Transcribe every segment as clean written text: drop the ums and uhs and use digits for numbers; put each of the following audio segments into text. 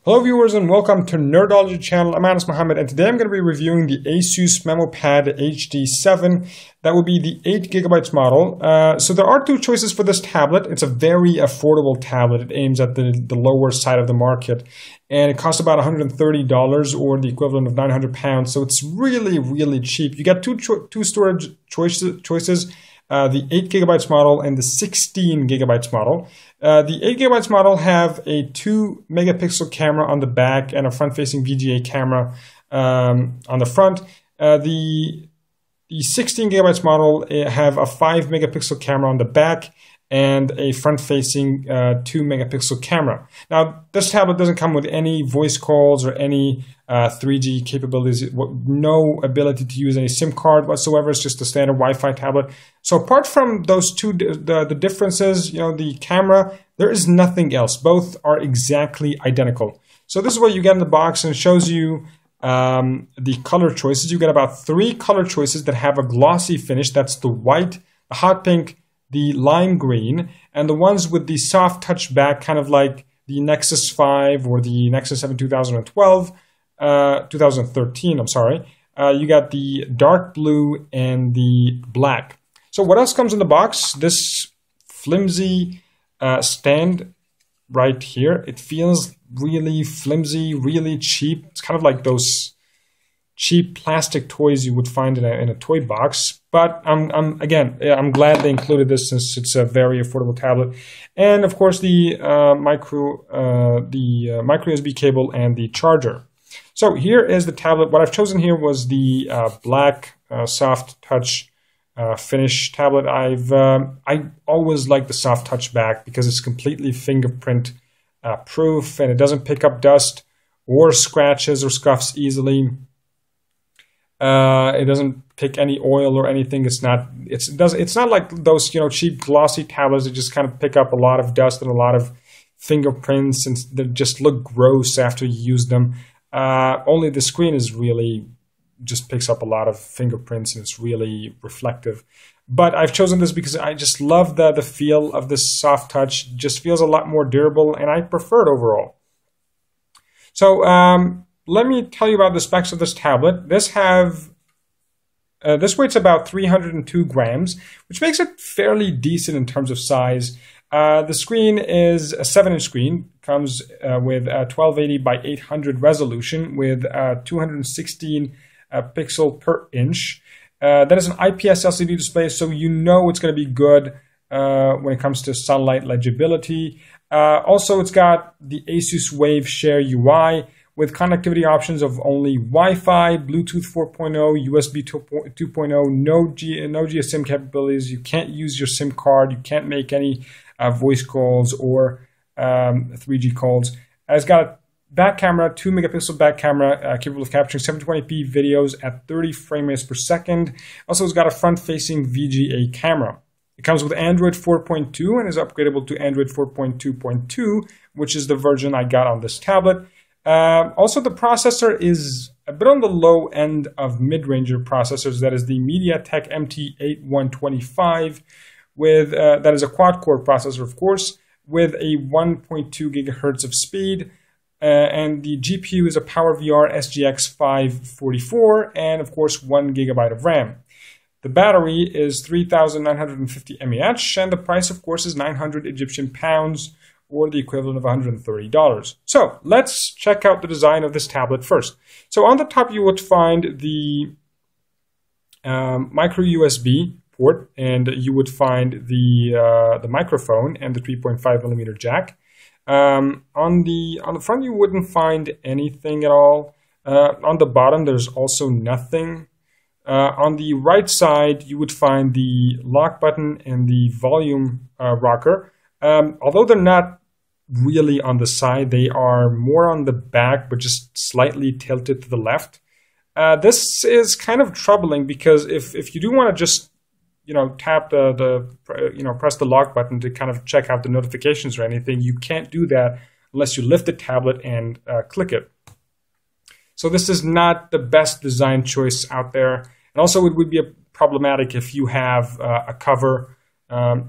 Hello viewers and welcome to Nerdology channel. I'm Asus Mohamed and today I'm going to be reviewing the Asus Memo Pad HD7. That will be the 8GB model. So there are two choices for this tablet. It's a very affordable tablet. It aims at the lower side of the market and it costs about $130 or the equivalent of £900. So it's really cheap. You get two storage choices. The 8GB model and the 16GB model. The 8GB model have a 2 megapixel camera on the back and a front-facing VGA camera on the front. The 16GB model have a 5 megapixel camera on the back and a front-facing 2 megapixel camera. Now, this tablet doesn't come with any voice calls or any 3G capabilities, no ability to use any SIM card whatsoever. It's just a standard Wi-Fi tablet. So apart from those two, the differences, the camera, there is nothing else. Both are exactly identical. So this is what you get in the box, and it shows you the color choices. You get about 3 color choices that have a glossy finish. That's the white, the hot pink, the lime green, and the ones with the soft touch back, kind of like the Nexus 5 or the Nexus 7 2013, I'm sorry. You got the dark blue and the black. So what else comes in the box? This flimsy stand right here. It feels really flimsy, really cheap. It's kind of like those cheap plastic toys you would find in a toy box. But I'm glad they included this since it's a very affordable tablet. And of course the micro USB cable and the charger. So here is the tablet. What I've chosen here was the black soft touch finish tablet. I always like the soft touch back because it's completely fingerprint proof and it doesn't pick up dust or scratches or scuffs easily. It doesn't pick any oil or anything. It's not like those cheap glossy tablets that just kind of pick up a lot of dust and a lot of fingerprints and they just look gross after you use them. Only the screen is really just picks up a lot of fingerprints and it's really reflective. But I've chosen this because I just love the feel of this soft touch. It just feels a lot more durable and I prefer it overall. So let me tell you about the specs of this tablet. This weighs about 302 grams, which makes it fairly decent in terms of size. The screen is a 7-inch screen, comes with a 1280 by 800 resolution with 216 pixel per inch. That is an IPS LCD display, so you know it's going to be good when it comes to sunlight legibility. Also, it's got the Asus Wave Share UI with connectivity options of only Wi-Fi, Bluetooth 4.0, USB 2.0, no GSM capabilities. You can't use your SIM card. You can't make any voice calls or 3G calls. It's got a back camera, 2 megapixel back camera, capable of capturing 720p videos at 30 frame rates per second. Also, it's got a front-facing VGA camera. It comes with Android 4.2 and is upgradable to Android 4.2.2, which is the version I got on this tablet. Also, the processor is a bit on the low end of mid-ranger processors. That is the MediaTek MT8125 with that is a quad-core processor, of course, with a 1.2 gigahertz of speed. And the GPU is a PowerVR SGX 544 and, of course, 1 gigabyte of RAM. The battery is 3,950 mAh and the price, of course, is 900 Egyptian pounds or the equivalent of $130. So let's check out the design of this tablet first. So on the top, you would find the micro USB port, and you would find the microphone and the 3.5mm jack. On the front, you wouldn't find anything at all. On the bottom, there's also nothing. On the right side, you would find the lock button and the volume rocker. Although they're not really on the side, they are more on the back, but just slightly tilted to the left. This is kind of troubling because if you do want to just tap press the lock button to kind of check out the notifications or anything, you can't do that unless you lift the tablet and click it. So this is not the best design choice out there. And also it would be problematic if you have a cover.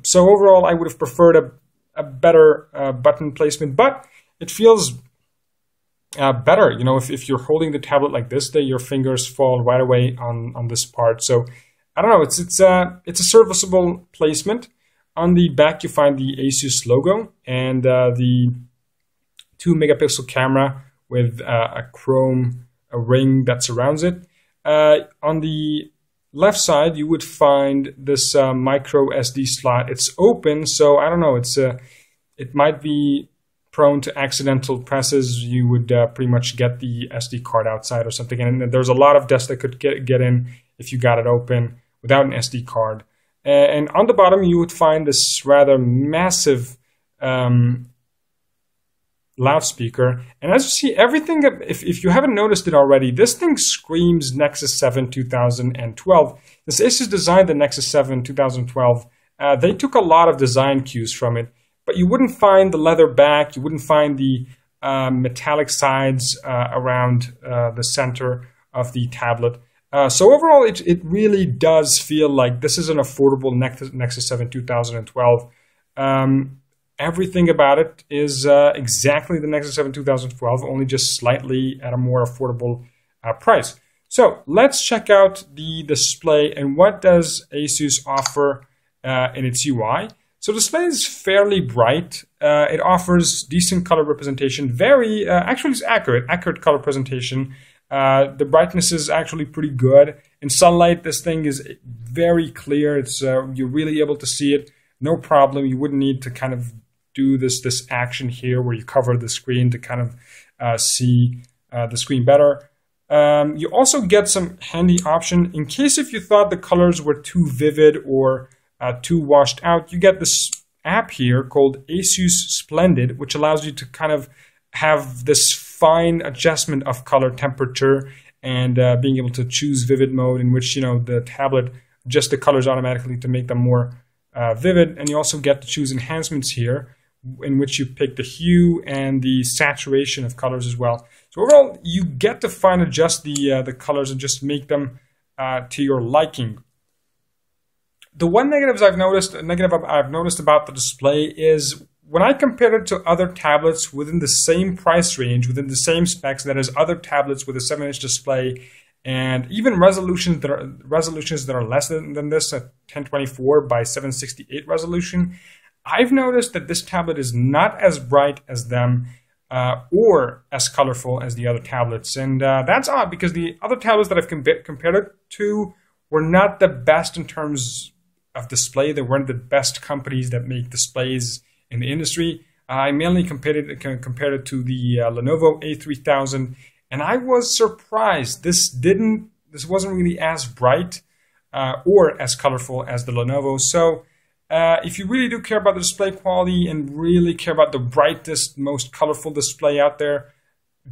So overall, I would have preferred a better button placement, but it feels better. You know, if you're holding the tablet like this, then your fingers fall right away on this part. So I don't know. It's a serviceable placement. On the back, you find the Asus logo and the 2-megapixel camera with a chrome ring that surrounds it. On the left side, you would find this micro SD slot. It's open, so I don't know. It might be prone to accidental presses. You would pretty much get the SD card outside or something. And there's a lot of dust that could get in if you got it open without an SD card. And on the bottom, you would find this rather massive loudspeaker. And as you see, everything, if you haven't noticed it already, this thing screams Nexus 7 2012. This Asus designed the Nexus 7 2012. They took a lot of design cues from it, but you wouldn't find the leather back, you wouldn't find the metallic sides around the center of the tablet. So overall, it really does feel like this is an affordable Nexus 7 2012. Everything about it is exactly the Nexus 7 2012, only just slightly at a more affordable price. So let's check out the display and what does Asus offer in its UI. So the display is fairly bright. It offers decent color representation, actually it's accurate color presentation. The brightness is actually pretty good. In sunlight, this thing is very clear. It's you're really able to see it, no problem. You wouldn't need to kind of do this action here where you cover the screen to kind of see the screen better. You also get some handy option in case if you thought the colors were too vivid or too washed out. You get this app here called Asus Splendid, which allows you to kind of have this fine adjustment of color temperature and being able to choose vivid mode, in which, you know, the tablet adjusts the colors automatically to make them more vivid. And you also get to choose enhancements here, in which you pick the hue and the saturation of colors as well. So overall, you get to fine adjust the colors and just make them to your liking. The one negative I've noticed about the display is when I compared it to other tablets within the same price range, within the same specs, that is other tablets with a 7-inch display, and even resolutions that are less than this at 1024 by 768 resolution, I've noticed that this tablet is not as bright as them or as colorful as the other tablets. And that's odd because the other tablets that I've compared it to were not the best in terms of display. They weren't the best companies that make displays in the industry. I mainly compared it to the Lenovo A3000, and I was surprised. This wasn't really as bright or as colorful as the Lenovo. So if you really do care about the display quality and really care about the brightest, most colorful display out there,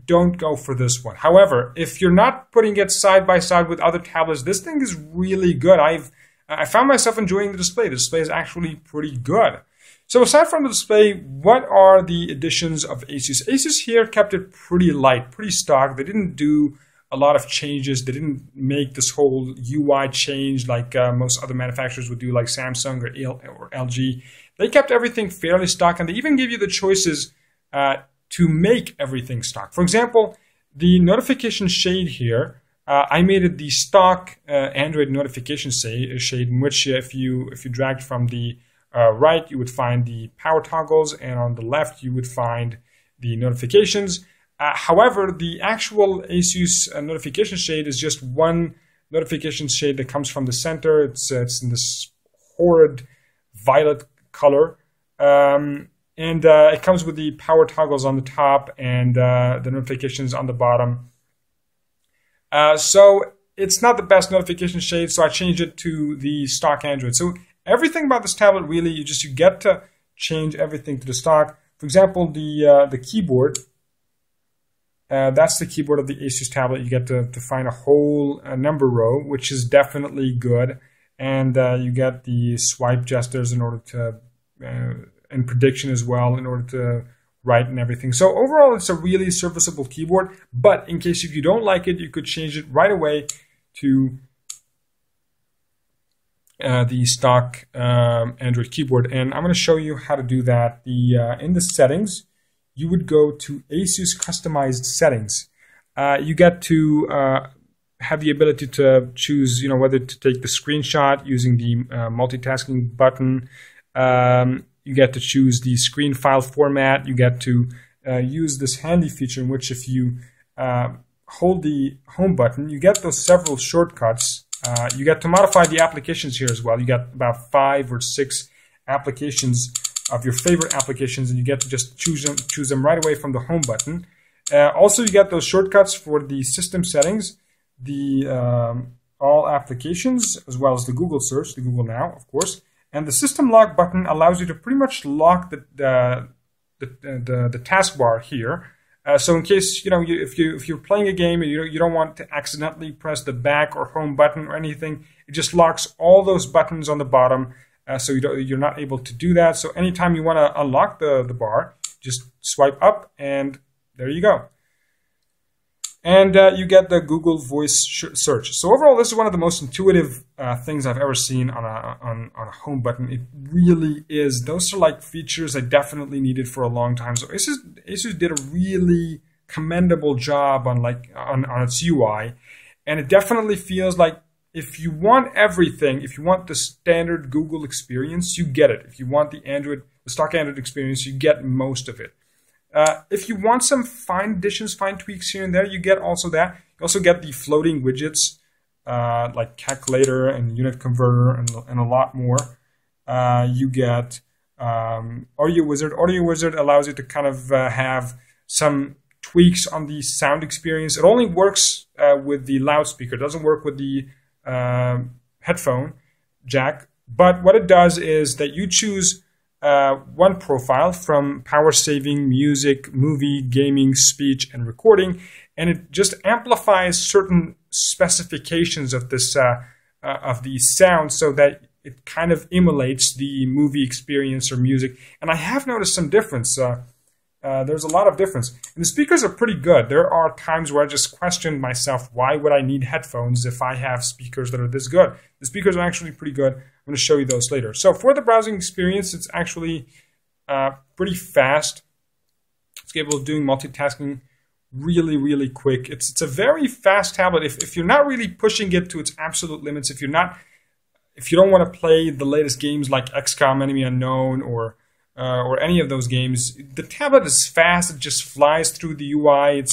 don't go for this one. However, if you're not putting it side by side with other tablets, this thing is really good. I found myself enjoying the display. The display is actually pretty good. So aside from the display, what are the additions of Asus? Asus here kept it pretty light, pretty stock. They didn't do a lot of changes. They didn't make this whole UI change like most other manufacturers would do, like Samsung or LG. They kept everything fairly stock, and they even gave you the choices to make everything stock. For example, the notification shade here, I made it the stock Android notification shade, in which if you dragged from the right, you would find the power toggles, and on the left, you would find the notifications. However, the actual Asus notification shade is just one notification shade that comes from the center. It's in this horrid violet color. And it comes with the power toggles on the top and the notifications on the bottom. So it's not the best notification shade, so I changed it to the stock Android. So everything about this tablet, really, you get to change everything to the stock. For example, the keyboard. That's the keyboard of the Asus tablet. You get to find a whole number row, which is definitely good. And you get the swipe gestures in order to, and prediction as well, in order to write and everything. So overall, it's a really serviceable keyboard. But in case if you don't like it, you could change it right away to the stock Android keyboard. And I'm going to show you how to do that. In the settings, you would go to Asus customized settings. You get to have the ability to choose, whether to take the screenshot using the multitasking button. You get to choose the screen file format. You get to use this handy feature in which if you hold the home button, you get those several shortcuts. You get to modify the applications here as well. You got about 5 or 6 applications of your favorite applications, and you get to just choose them right away from the home button. Also, you get those shortcuts for the system settings, the all applications, as well as the Google search, the Google Now, of course. And the system lock button allows you to pretty much lock the taskbar here. So in case, if you're playing a game and you don't want to accidentally press the back or home button or anything, it just locks all those buttons on the bottom, so you're not able to do that. So anytime you want to unlock the bar, just swipe up and there you go. And you get the Google Voice search. So overall, this is one of the most intuitive things I've ever seen on a home button. It really is. Those are like features I definitely needed for a long time. So Asus did a really commendable job on its UI, and it definitely feels like if you want everything, if you want the standard Google experience, you get it. If you want the stock Android experience, you get most of it. If you want some fine additions, fine tweaks here and there, you get also that. You also get the floating widgets like calculator and unit converter and a lot more. You get Audio Wizard. Audio Wizard allows you to kind of have some tweaks on the sound experience. It only works with the loudspeaker. It doesn't work with the headphone jack. But what it does is that you choose one profile from power saving, music, movie, gaming, speech, and recording, and it just amplifies certain specifications of this of the sound so that it kind of emulates the movie experience or music. And I have noticed some difference. There's a lot of difference. And the speakers are pretty good. There are times where I just questioned myself, why would I need headphones if I have speakers that are this good? The speakers are actually pretty good. I'm going to show you those later. So for the browsing experience, it's actually pretty fast. It's capable of doing multitasking really, really quick. It's a very fast tablet. If you're not really pushing it to its absolute limits, if you don't want to play the latest games like XCOM, Enemy Unknown, or any of those games, the tablet is fast. It just flies through the UI.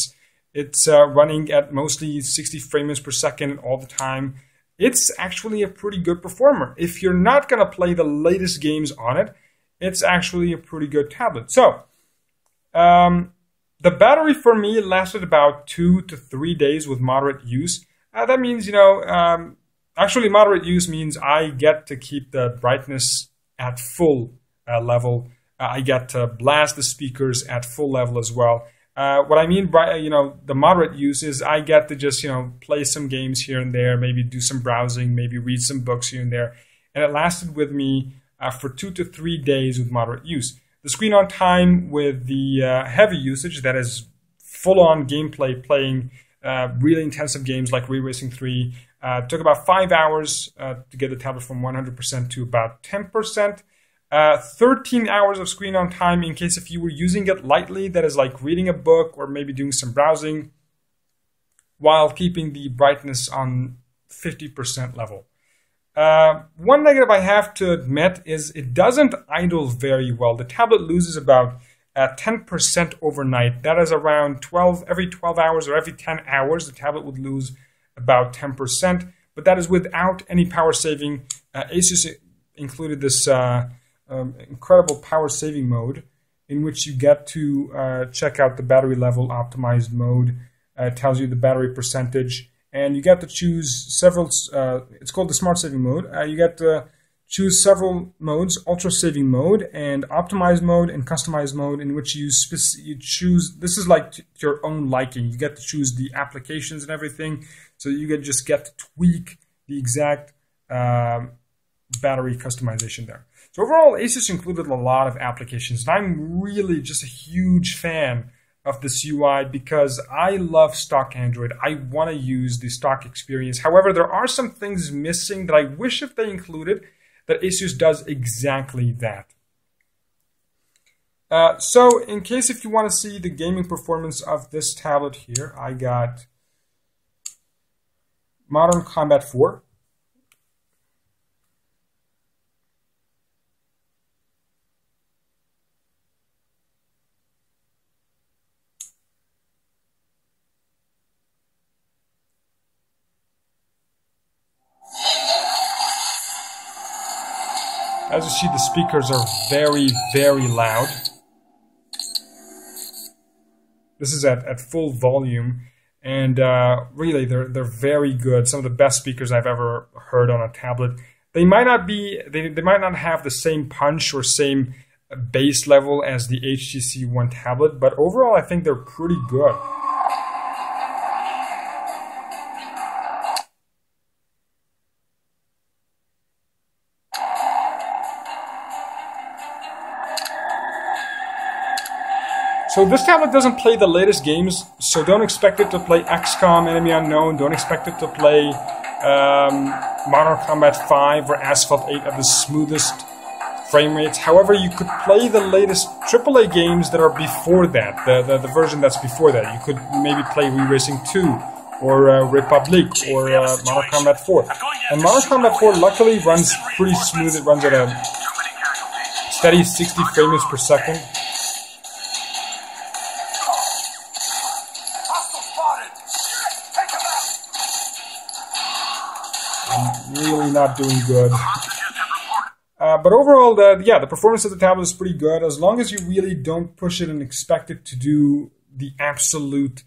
It's running at mostly 60 frames per second all the time. It's actually a pretty good performer. If you're not going to play the latest games on it, it's actually a pretty good tablet. So the battery for me lasted about 2 to 3 days with moderate use. That means, actually moderate use means I get to keep the brightness at full level. I get to blast the speakers at full level as well. What I mean by, the moderate use is I get to just, play some games here and there, maybe do some browsing, maybe read some books here and there. And it lasted with me for 2 to 3 days with moderate use. The screen on time with the heavy usage, that is full-on gameplay, playing really intensive games like Re-Racing 3, took about 5 hours to get the tablet from 100% to about 10%. 13 hours of screen on time in case if you were using it lightly, that is like reading a book or maybe doing some browsing, while keeping the brightness on 50% level. One negative I have to admit is it doesn't idle very well. The tablet loses about 10% overnight. That is around every 12 hours or every 10 hours, the tablet would lose about 10%, but that is without any power saving. Asus included this incredible power saving mode in which you get to check out the battery level optimized mode. It tells you the battery percentage, and you get to choose several, it's called the smart saving mode. You get to choose several modes: ultra saving mode and optimized mode and customized mode, in which you choose, this is like your own liking. You get to choose the applications and everything, so you just get to tweak the exact battery customization there. So overall, Asus included a lot of applications, and I'm really just a huge fan of this UI because I love stock Android. I want to use the stock experience. However, there are some things missing that I wish if they included, that Asus does exactly that. So in case if you want to see the gaming performance of this tablet here, I got Modern Combat 4. As you see, the speakers are very, very loud. This is at full volume, and really, they're very good. Some of the best speakers I've ever heard on a tablet. They might not be, they might not have the same punch or same bass level as the HTC tablet, but overall, I think they're pretty good. So this tablet doesn't play the latest games, so don't expect it to play XCOM, Enemy Unknown, don't expect it to play Modern Combat 5 or Asphalt 8 at the smoothest frame rates. However, you could play the latest AAA games that are before that, the version that's before that. You could maybe play Re-Racing 2 or Republic or Modern Combat 4. And Modern Combat 4 luckily runs pretty smooth. It runs at a steady 60 frames per second. I'm really not doing good. But overall, the performance of the tablet is pretty good, as long as you really don't push it and expect it to do the absolute,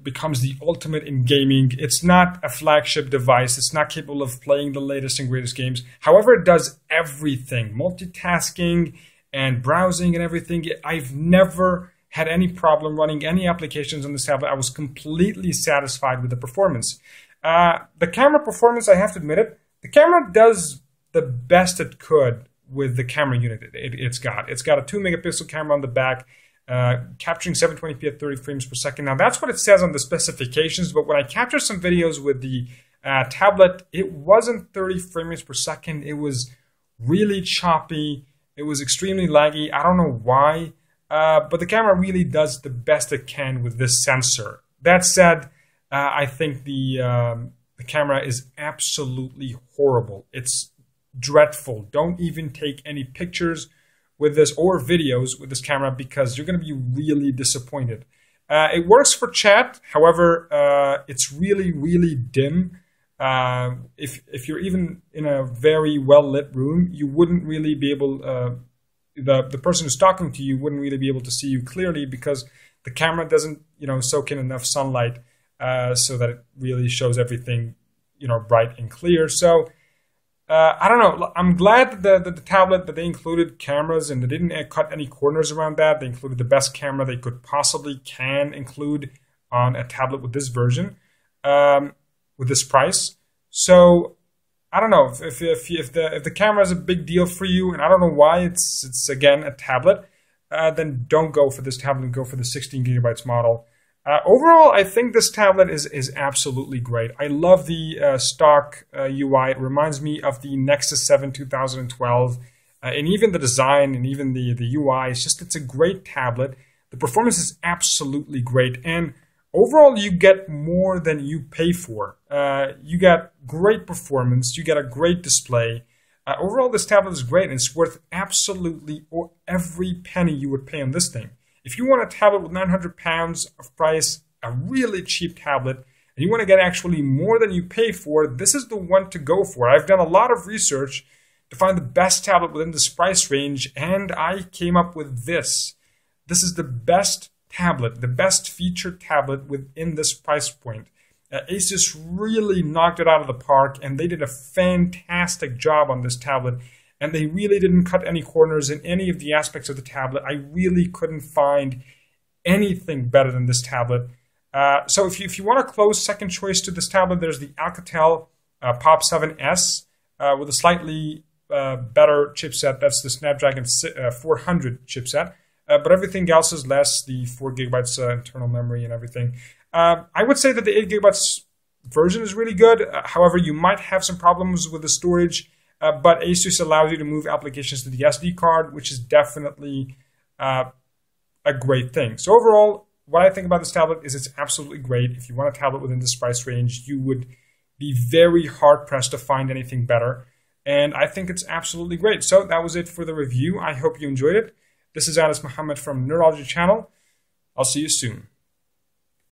becomes the ultimate in gaming. It's not a flagship device. It's not capable of playing the latest and greatest games. However, it does everything, multitasking and browsing and everything. I've never had any problem running any applications on this tablet. I was completely satisfied with the performance. The camera performance, I have to admit it, the camera does the best it could with the camera unit it's got. It's got a 2-megapixel camera on the back, capturing 720p at 30 frames per second. Now, that's what it says on the specifications, but when I captured some videos with the tablet, it wasn't 30 frames per second. It was really choppy. It was extremely laggy. I don't know why, but the camera really does the best it can with this sensor. That said, I think the camera is absolutely horrible. It's dreadful. Don't even take any pictures with this or videos with this camera because you're going to be really disappointed. It works for chat. However, it's really, really dim. If you're even in a very well-lit room, you wouldn't really be able, the person who's talking to you wouldn't really be able to see you clearly because the camera doesn't, soak in enough sunlight so that it really shows everything, bright and clear. So, I don't know. I'm glad that the tablet, that they included cameras and they didn't cut any corners around that. They included the best camera they could possibly can include on a tablet with this version, with this price. So, I don't know if the camera is a big deal for you, and I don't know why it's again a tablet, then don't go for this tablet and go for the 16 gigabytes model. Overall, I think this tablet is absolutely great. I love the stock UI. It reminds me of the Nexus 7 2012, and even the design and even the UI. It's a great tablet. The performance is absolutely great, and overall, you get more than you pay for. You get great performance. You get a great display. Overall, this tablet is great, and it's worth absolutely every penny you would pay on this thing. If you want a tablet with 900 pounds of price, a really cheap tablet, and you want to get actually more than you pay for, this is the one to go for. I've done a lot of research to find the best tablet within this price range, and I came up with this. This is the best tablet, the best featured tablet within this price point. Asus really knocked it out of the park, and they did a fantastic job on this tablet. And they really didn't cut any corners in any of the aspects of the tablet. I really couldn't find anything better than this tablet. So if you want a close second choice to this tablet, there's the Alcatel Pop 7S with a slightly better chipset. That's the Snapdragon 400 chipset. But everything else is less, the 4 gigabytes internal memory and everything. I would say that the 8 gigabytes version is really good. However, you might have some problems with the storage. but Asus allows you to move applications to the SD card, which is definitely a great thing. So overall, what I think about this tablet is it's absolutely great. If you want a tablet within this price range, you would be very hard-pressed to find anything better. And I think it's absolutely great. So that was it for the review. I hope you enjoyed it. This is Asus Mohamed from Nerdology channel. I'll see you soon.